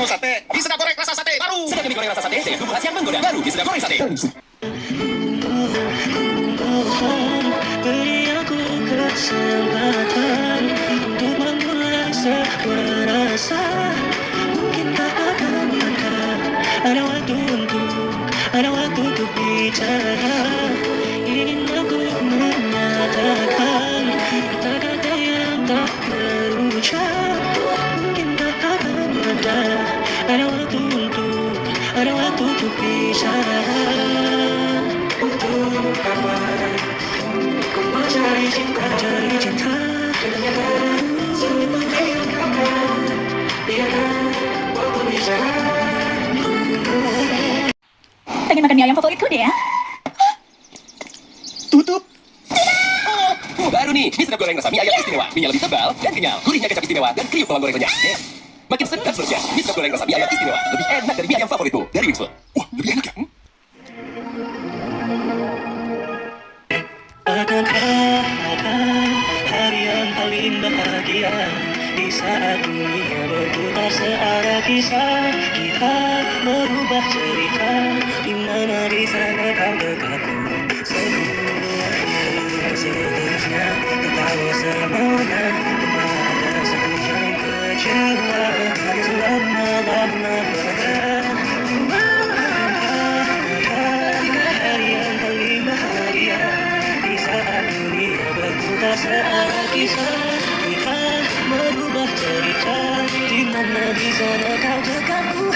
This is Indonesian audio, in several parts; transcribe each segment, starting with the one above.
mau sate? Di Sedap Goreng Rasa Sate baru. Sedap mie goreng rasa sate dengan bumbu khas yang menggoda. Baru di Sedap Goreng Sate. Beri aku kesempatan untuk memulai sebuah rasa. Mungkin tak akan ada waktu untuk bicara. Ingin aku menyatakan kata-kata yang tak terucap. Mungkin tak akan ada waktu untuk bicara. Untuk apa? Ku mencari cinta, ternyata semua yang kapan. Biarkan waktu bicara. Pengen makan mie ayam favoritku deh ya. Tutup. Baru nih, mie sedap goreng rasa mie ayam istimewa. Mie lebih tebal dan kenyal. Gurihnya kecap istimewa dan kriuk bawang goreng renyah. Makin sedap seterusnya. Mie sedap goreng rasa mie ayam istimewa. Lebih enak dari mie ayam favoritmu. Dari Wings Food. Wah, lebih enak ya? Akankah ada hari yang paling bahagia di saat dunia berputar searah kisah kita merubah cerita di mana di sana kau dekatku seterusnya tertawa semuanya ada satu yang kecewa selama-lama hari yang paling bahagia di saat dunia berputar searah kisah kita merubah cerita di mana di sana kau dekatku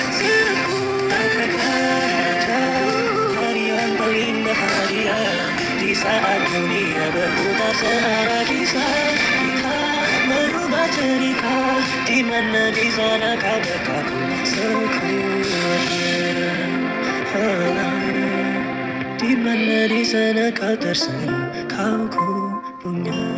hari yang paling bahagia di saat dunia berputar searah kisah kita merubah cerita di mana di sana kau dekatku sekuatnya. Di mana di sana kau tersenyum, kau ku punya.